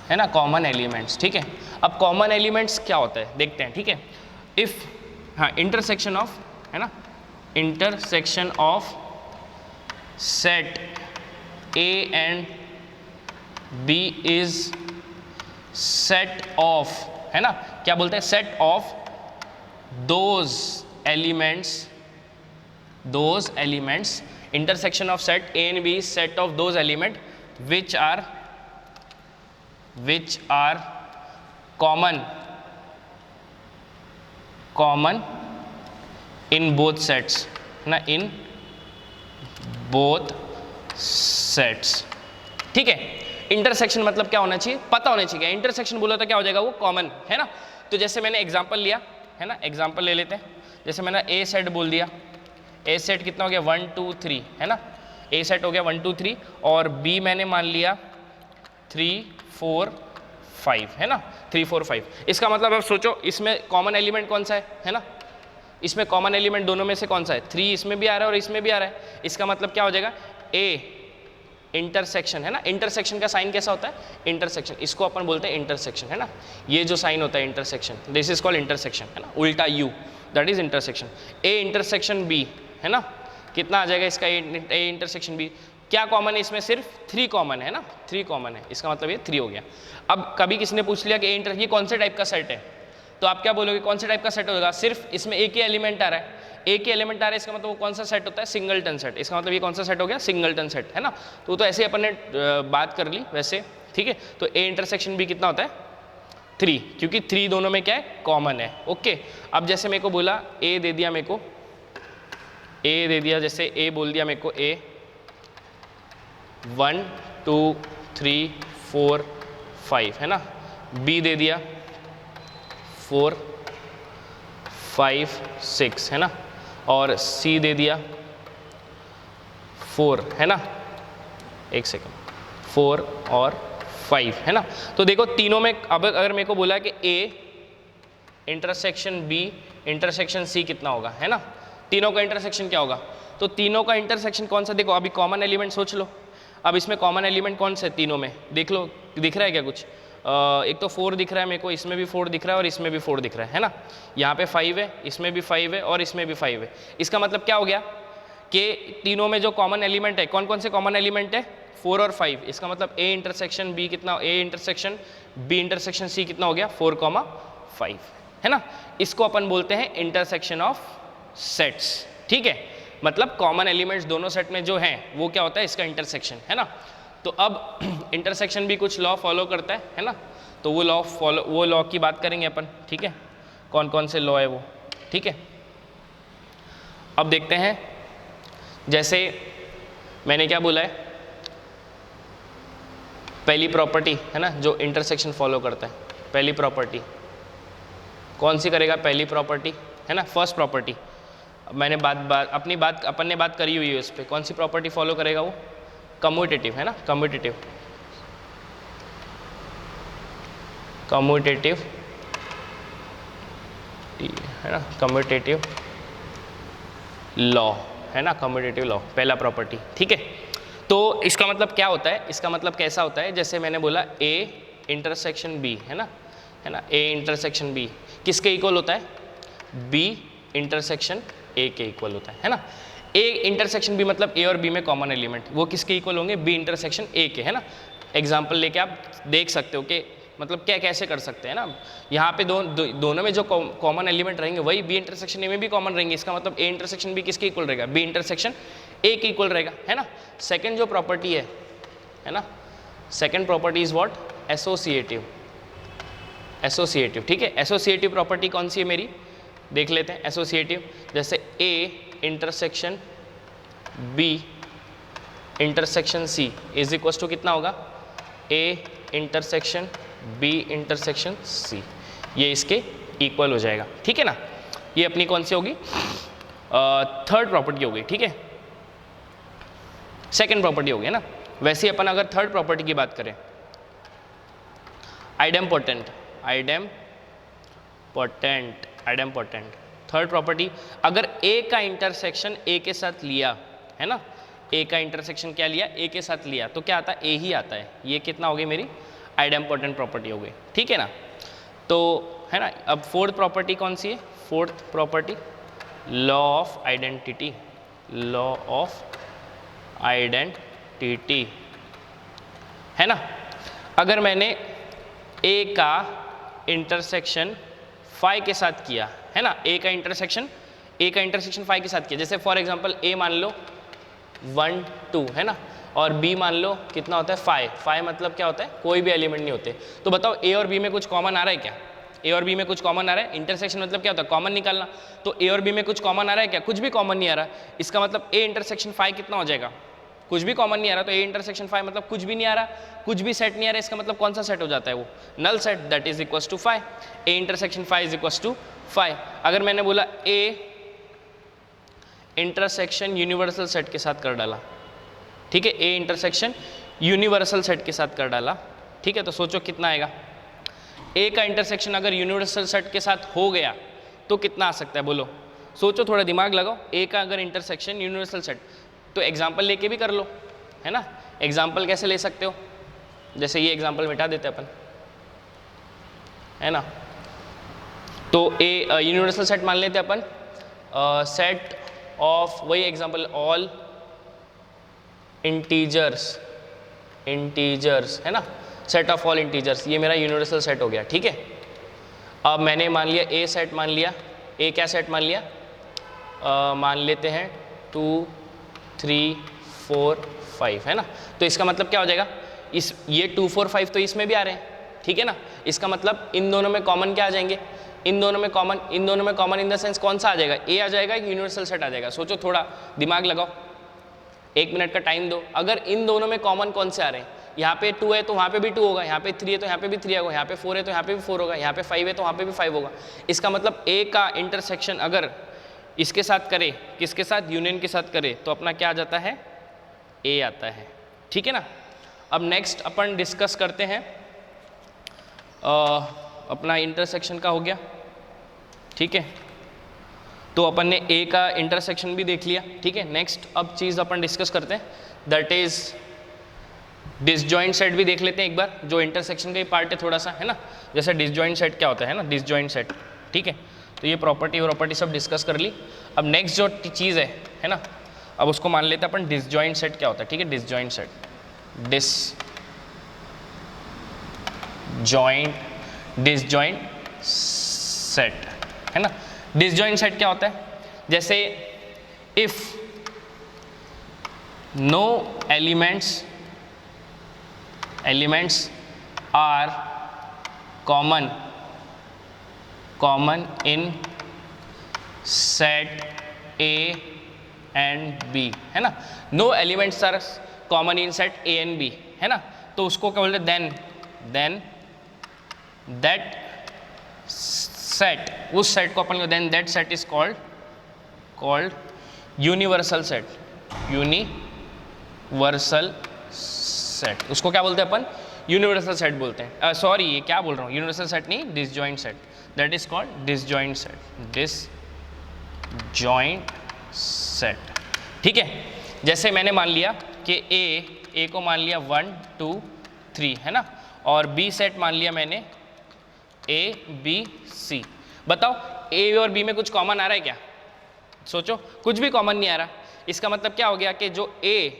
है ना, कॉमन एलिमेंट्स, ठीक है। अब कॉमन एलिमेंट्स क्या होता है देखते हैं, ठीक है। इफ, हाँ, इंटरसेक्शन ऑफ, है ना, intersection of set A and B is set of, है ना, क्या बोलते हैं, set of those elements, intersection of set A and B is set of those element which are common in both sets, ना, in both sets, ठीक है। Intersection मतलब क्या होना चाहिए, पता होना चाहिए। इंटरसेक्शन बोला तो क्या हो जाएगा, वो कॉमन, है ना। तो जैसे मैंने एग्जांपल लिया, है ना, एग्जांपल ले लेते हैं। जैसे मैंने ए सेट बोल दिया, ए सेट कितना हो गया 1 2 3, है ना, ए सेट हो गया 1 2 3, और बी मैंने मान लिया 3 4 5, है ना, 3 4 5। इसका मतलब अब सोचो इसमें कॉमन एलिमेंट कौन सा है ना, इसमें कॉमन एलिमेंट दोनों में से कौन सा है, 3 इसमें भी आ रहा है और इसमें भी आ रहा है। इसका मतलब क्या हो जाएगा, ए इंटरसेक्शन, है ना। इंटरसेक्शन का साइन कैसा होता है, इंटरसेक्शन, इसको अपन बोलते हैं इंटरसेक्शन, है ना। ये जो साइन होता है intersection, this is called intersection, है ना, उल्टा U, that is intersection. A intersection B, है ना, कितना आ जाएगा इसका, ए इंटरसेक्शन बी, क्या कॉमन है इसमें, सिर्फ 3 कॉमन है ना, 3 कॉमन है। इसका मतलब ये 3 हो गया। अब कभी किसी ने पूछ लिया कि ए इंटर, ये कौन से टाइप का सेट है, तो आप क्या बोलोगे, कौन से टाइप का सेट होगा, सिर्फ इसमें एक ही एलिमेंट आ रहा है, एक ही एलिमेंट आ रहा है, इसका मतलब वो कौन सा सेट होता है, सिंगलटन सेट। इसका मतलब ये कौन सा सेट हो गया, सिंगलटन सेट, है ना। तो ऐसे अपन ने बात कर ली वैसे, ठीक है। तो ए इंटरसेक्शन बी कितना होता है 3, क्योंकि 3 दोनों में क्या है, कॉमन है, ओके। अब जैसे मेरे को बोला ए दे दिया, मेरे को ए दे दिया, जैसे ए बोल दिया मेरे को, ए 1 2 3 4 5, है ना, बी दे दिया 4 5 6, है ना, और सी दे दिया 4, है ना, एक सेकंड, 4 और 5, है ना। तो देखो तीनों में, अब अगर मेरे को बोला कि A intersection B intersection C कितना होगा, है ना, तीनों का इंटरसेक्शन क्या होगा, तो तीनों का इंटरसेक्शन कौन सा, देखो अभी कॉमन एलिमेंट सोच लो। अब इसमें कॉमन एलिमेंट कौन से तीनों में, देख लो, दिख रहा है क्या कुछ, एक तो 4 दिख रहा है मेरे को, इसमें भी 4 दिख रहा है और इसमें भी 4 दिख रहा है ना। यहाँ पे 5 है, इसमें भी 5 है और इसमें भी 5 है। इसका मतलब क्या हो गया कि तीनों में जो कॉमन एलिमेंट है, कौन कौन से कॉमन एलिमेंट है, 4 और 5। इसका मतलब ए इंटरसेक्शन बी कितना, A intersection B intersection C कितना हो गया, 4 5, है ना। इसको अपन बोलते हैं इंटरसेक्शन ऑफ सेट्स, ठीक है। मतलब कॉमन एलिमेंट्स दोनों सेट में जो हैं वो क्या होता है, इसका इंटरसेक्शन, है ना। तो अब इंटरसेक्शन भी कुछ लॉ फॉलो करता है ना, तो वो लॉ की बात करेंगे अपन, ठीक है, कौन कौन से लॉ है वो, ठीक है। अब देखते हैं, जैसे मैंने क्या बोला है, पहली प्रॉपर्टी, है ना, जो इंटरसेक्शन फॉलो करता है, पहली प्रॉपर्टी कौन सी करेगा, पहली प्रॉपर्टी, है ना, फर्स्ट प्रॉपर्टी। मैंने अपन ने बात करी हुई है उस पर, कौन सी प्रॉपर्टी फॉलो करेगा वो, कम्यूटेटिव, है ना, कम्यूटेटिव है ना, कम्यूटेटिव लॉ, है ना, कम्यूटेटिव लॉ, पहला प्रॉपर्टी, ठीक है। तो इसका मतलब क्या होता है, इसका मतलब कैसा होता है, जैसे मैंने बोला A इंटरसेक्शन B, है ना, A इंटरसेक्शन B किसके इक्वल होता है, B इंटरसेक्शन A के इक्वल होता है ना। A इंटरसेक्शन B मतलब A और B में कॉमन एलिमेंट, वो किसके इक्वल होंगे, B इंटरसेक्शन A के, है ना। एग्जाम्पल लेके आप देख सकते हो कि मतलब क्या कैसे कर सकते हैं ना, यहाँ पे दोनों में जो कॉमन एलिमेंट रहेंगे वही B इंटरसेक्शन A में भी कॉमन रहेंगे, इसका मतलब A इंटरसेक्शन B किसके इक्वल रहेगा, B इंटरसेक्शन A के इक्वल रहेगा, है ना। सेकंड जो प्रॉपर्टी है ना, second property is what, associative, associative, ठीक है। एसोसिएटिव प्रॉपर्टी कौन सी है मेरी, देख लेते हैं। एसोसिएटिव जैसे A intersection B intersection C is equal to कितना होगा, A intersection B intersection C, ये इसके इक्वल हो जाएगा, ठीक है ना। ये अपनी कौन सी होगी, थर्ड प्रॉपर्टी होगी, ठीक है। सेकंड प्रॉपर्टी होगी, है ना। वैसे अपन अगर थर्ड प्रॉपर्टी की बात करें, idempotent, idempotent, idempotent, third property, अगर A का इंटरसेक्शन A के साथ लिया, है ना, A का इंटरसेक्शन क्या लिया, A के साथ लिया, तो क्या आता है, A ही आता है, ये कितना हो गई मेरी आइडेम्पोटेंट प्रॉपर्टी हो गई, ठीक है ना। तो है ना, अब फोर्थ प्रॉपर्टी कौन सी है, fourth property law of identity, law of identity, है ना। अगर मैंने A का इंटरसेक्शन फाई के साथ किया, है ना, A का इंटरसेक्शन फाई के साथ किया, जैसे फॉर एग्जांपल A मान लो 1 2, है ना, और B मान लो कितना होता है 5, 5 मतलब क्या होता है, कोई भी एलिमेंट नहीं होते। तो बताओ A और B में कुछ कॉमन आ रहा है क्या, A और B में कुछ कॉमन आ रहा है, इंटरसेक्शन मतलब क्या होता है, कॉमन निकालना। तो A और B में कुछ कॉमन आ रहा है क्या, कुछ भी कॉमन नहीं आ रहा, इसका मतलब A इंटरसेक्शन 5 कितना हो जाएगा, कुछ भी कॉमन नहीं आ रहा, तो A इंटरसेक्शन 5 मतलब कुछ भी नहीं आ रहा, कुछ भी सेट नहीं आ रहा, इसका मतलब कौन सा सेट हो जाता है, वो null set, that is equal to 5, A intersection 5 is equal to 5। अगर मैंने बोला A इंटरसेक्शन यूनिवर्सल सेट के साथ कर डाला, ठीक है, A इंटरसेक्शन यूनिवर्सल सेट के साथ कर डाला, ठीक है, तो सोचो कितना आएगा। A का इंटरसेक्शन अगर यूनिवर्सल सेट के साथ हो गया तो कितना आ सकता है, बोलो, सोचो, थोड़ा दिमाग लगाओ। A का अगर इंटरसेक्शन यूनिवर्सल सेट, तो एग्जाम्पल लेके भी कर लो, है ना। एग्जाम्पल कैसे ले सकते हो, जैसे ये एग्जाम्पल मिटा देते अपन, है ना। तो A यूनिवर्सल सेट मान लेते अपन, सेट ऑफ, वही एग्जाम्पल, ऑल इंटीजर्स, इंटीजर्स, है ना, सेट ऑफ ऑल इंटीजर्स, ये मेरा यूनिवर्सल सेट हो गया, ठीक है। अब मैंने मान लिया A सेट मान लिया, A क्या सेट मान लिया, मान लेते हैं 2 3 4 5, है ना। तो इसका मतलब क्या हो जाएगा, इस ये 2 4 5 तो इसमें भी आ रहे हैं, ठीक है ना। इसका मतलब इन दोनों में कॉमन क्या आ जाएंगे, इन दोनों में कॉमन, इन दोनों में कॉमन इन द सेंस कौन सा आ जाएगा, A आ जाएगा, यूनिवर्सल सेट आ जाएगा। सोचो, थोड़ा दिमाग लगाओ, 1 मिनट का टाइम दो। अगर इन दोनों में कॉमन कौन से आ रहे हैं, यहाँ पे 2 है तो वहाँ पे भी 2 होगा, यहाँ पे 3 है तो यहाँ पे भी 3 होगा, यहाँ पे 4 है तो यहाँ पे भी 4 होगा, यहाँ पे 5 है तो वहाँ पे भी 5 होगा। इसका मतलब A का इंटरसेक्शन अगर इसके साथ करे, किसके साथ, यूनियन के साथ करे, तो अपना क्या आ जाता है, A आता है, ठीक है ना। अब नेक्स्ट अपन डिस्कस करते हैं, अपना इंटरसेक्शन का हो गया, ठीक है। तो अपन ने A का इंटरसेक्शन भी देख लिया, ठीक है। नेक्स्ट अब चीज़ अपन डिस्कस करते हैं, दैट इज डिसजॉइंट सेट भी देख लेते हैं एक बार, जो इंटरसेक्शन का ही पार्ट है थोड़ा सा, है ना। जैसे डिसजॉइंट सेट क्या होता है ना, डिसजॉइंट सेट, ठीक है। तो ये प्रॉपर्टी सब डिस्कस कर ली। अब नेक्स्ट जो चीज़ है ना, अब उसको मान लेते हैं अपन, डिसजॉइंट सेट क्या होता है, ठीक है। डिसजॉइंट सेट, डिसजॉइंट सेट, है ना। डिसजॉइंट सेट क्या होता है, जैसे if no elements are common in set A and B, है ना। No elements are common in set A and B, है ना। तो उसको क्या बोलते हैं, देन दैट सेट, उस सेट को अपन, then that set is called universal set, universal set, उसको क्या बोलते हैं अपन, यूनिवर्सल सेट बोलते हैं। सॉरी, ये क्या बोल रहा हूँ, यूनिवर्सल सेट नहीं, disjoint set. That is called disjoint set, disjoint set. ठीक है, जैसे मैंने मान लिया कि ए को मान लिया 1 2 3 है ना, और बी सेट मान लिया मैंने ए बी सी। बताओ ए और बी में कुछ कॉमन आ रहा है क्या? सोचो, कुछ भी कॉमन नहीं आ रहा। इसका मतलब क्या हो गया कि जो ए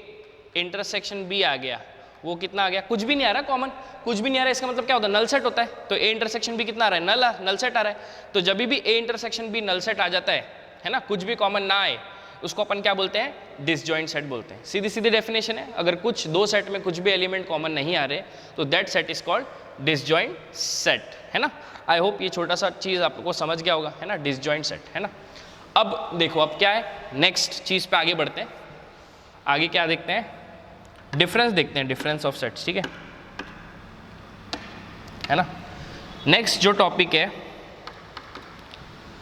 इंटरसेक्शन बी आ गया वो कितना आ गया? कुछ भी नहीं आ रहा कॉमन, कुछ भी नहीं आ रहा। इसका मतलब क्या होता है? नल सेट होता है। तो ए इंटरसेक्शन बी कितना आ रहा है? नल सेट आ रहा है। तो जब भी A intersection B null set आ जाता है ना, कुछ भी कॉमन ना आए, उसको अपन क्या बोलते हैं? डिसजॉइंट सेट बोलते हैं। सीधी सीधी डेफिनेशन है, अगर कुछ दो सेट में कुछ भी एलिमेंट कॉमन नहीं आ रहे तो that set is called disjoint set, है ना। आई होप ये छोटा सा चीज़ आपको समझ गया होगा, है ना, डिसजॉइंट सेट, है ना। अब देखो, अब क्या है, नेक्स्ट चीज़ पे आगे बढ़ते हैं। आगे क्या देखते हैं? डिफरेंस देखते हैं, डिफरेंस ऑफ सेट्स, ठीक है ना। नेक्स्ट जो टॉपिक है,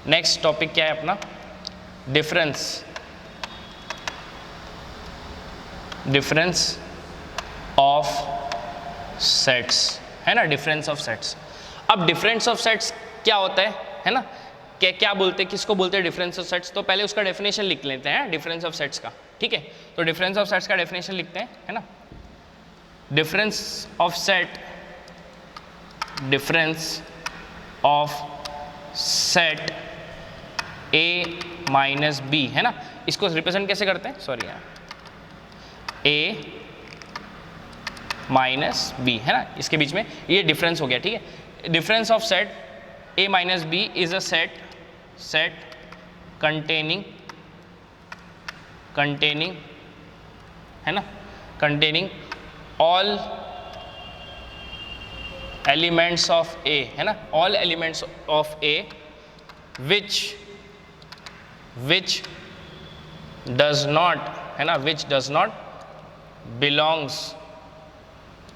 नेक्स्ट टॉपिक क्या है अपना? डिफरेंस ऑफ सेट्स, है ना, डिफरेंस ऑफ सेट्स। अब डिफरेंस ऑफ सेट्स क्या होता है ना, क्या बोलते हैं, किसको बोलते हैं डिफरेंस ऑफ सेट्स? तो पहले उसका डेफिनेशन लिख लेते हैं डिफरेंस ऑफ सेट्स का, ठीक है। तो डिफरेंस ऑफ सेट्स का डेफिनेशन लिखते हैं, है ना। Difference of set, difference of set A minus B, है ना। इसको रिप्रेजेंट कैसे करते हैं? सॉरी यार, ए माइनस बी, है ना, इसके बीच में ये डिफरेंस हो गया, ठीक है। Difference of set A minus B is a set containing, है ना, containing all elements of A, है ना, all elements of A which does not, है ना, which does not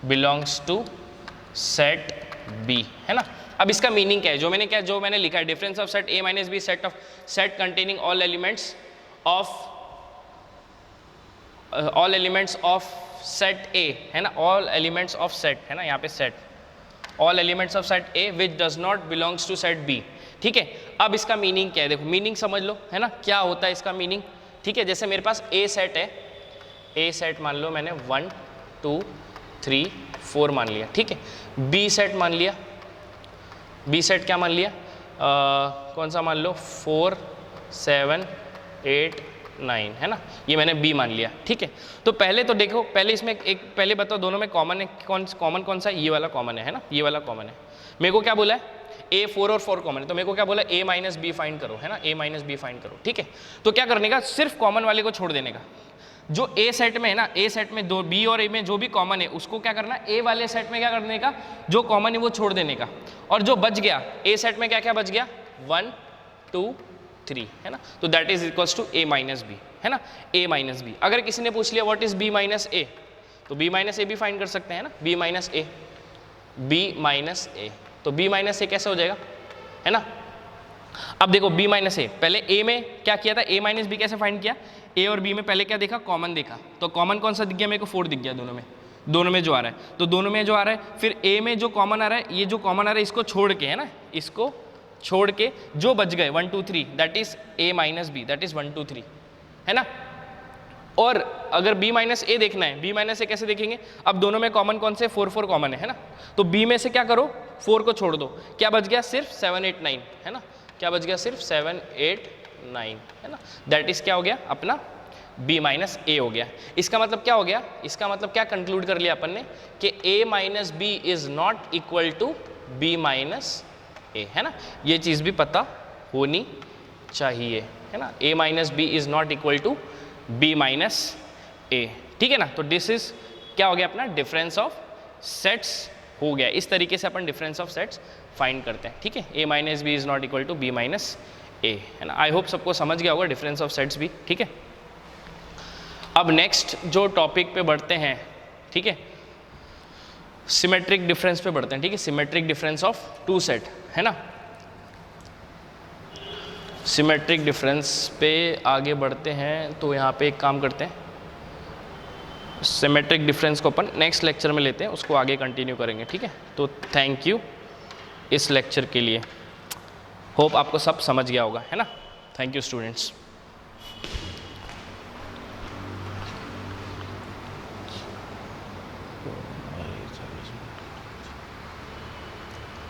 belongs to set B, है ना। अब इसका मीनिंग क्या है? जो मैंने लिखा है, difference of set A minus B set containing all elements of set A, है ना, ऑल एलिमेंट्स ऑफ सेट, है ना, यहाँ पे set, all elements of set A which does not belongs to set B, ठीक है। अब इसका मीनिंग क्या है? देखो, मीनिंग समझ लो, है ना, क्या होता है इसका मीनिंग, ठीक है। जैसे मेरे पास ए सेट है, ए सेट मान लो मैंने 1 2 3 4 मान लिया, ठीक है। बी सेट मान लिया, बी सेट क्या मान लिया? कौन सा मान लो? 4 7 8 9, है ना, ये मैंने बी मान लिया, ठीक है। तो पहले तो देखो, पहले इसमें पहले बताओ दोनों में कॉमन है कौन सा? ये वाला कॉमन है ना, ये वाला कॉमन है। मेरे को क्या बोला है? ए 4 और 4 कॉमन है, तो मेरे को क्या बोला? ए माइनस बी फाइंड करो, है ना, ए माइनस बी फाइंड करो, ठीक है। तो क्या करने का? सिर्फ कॉमन वाले को छोड़ देने का। जो ए सेट में है ना, ए सेट में दो बी और ए में जो भी कॉमन है उसको क्या करना? ए वाले सेट में क्या करने का? जो कॉमन है वो छोड़ देने का। और जो बच गया ए सेट में, क्या क्या बच गया? 1 2 3, है ना। तो that is equals to A minus B, है ना, ए माइनस बी। अगर किसी ने पूछ लिया व्हाट इज बी माइनस ए, तो बी माइनस ए भी फाइंड कर सकते हैं ना, बी माइनस ए, तो बी माइनस ए कैसे हो जाएगा, है ना। अब देखो बी माइनस ए, पहले ए में क्या किया था? ए माइनस बी कैसे फाइंड किया? ए और बी में पहले क्या देखा? कॉमन देखा। तो कॉमन कौन सा दिख गया मेरे को? 4 दिख गया दोनों में जो आ रहा है। तो दोनों में जो आ रहा है, फिर ए में जो कॉमन आ रहा है, ये जो कॉमन आ रहा है इसको छोड़ के, है ना, इसको छोड़ के जो बच गए 1 2 3, that is A minus B, that is 1 2 3, है ना। और अगर b माइनस ए देखना है, b माइनस ए कैसे देखेंगे? अब दोनों में कॉमन कौन से? 4 4 कॉमन है ना। तो b में से क्या करो? 4 को छोड़ दो, क्या बच गया? सिर्फ 7 8 9, है ना। क्या बच गया? सिर्फ 7 8 9, है ना। दैट इज क्या हो गया? अपना b माइनस ए हो गया। इसका मतलब क्या हो गया? इसका मतलब क्या कंक्लूड कर लिया अपन ने कि a minus B is not equal to b minus A, है ना। ये चीज़ भी पता होनी चाहिए, है ना। a minus B is not equal to b minus A, ठीक है ना। तो दिस इज क्या हो गया अपना? डिफरेंस ऑफ सेट्स हो गया। इस तरीके से अपन डिफरेंस ऑफ सेट्स फाइंड करते हैं, ठीक है। a minus B is not equal to b minus A, है ना। आई होप सबको समझ गया होगा डिफरेंस ऑफ सेट्स भी, ठीक है। अब नेक्स्ट जो टॉपिक पे बढ़ते हैं, ठीक है, सिमेट्रिक डिफरेंस पे बढ़ते हैं, ठीक है। Symmetric difference of two set, है ना। सिमेट्रिक डिफरेंस पे आगे बढ़ते हैं, तो यहाँ पे एक काम करते हैं, सिमेट्रिक डिफरेंस को अपन नेक्स्ट लेक्चर में लेते हैं, उसको आगे कंटिन्यू करेंगे, ठीक है। तो थैंक यू इस लेक्चर के लिए। होप आपको सब समझ गया होगा, है ना। Thank you students.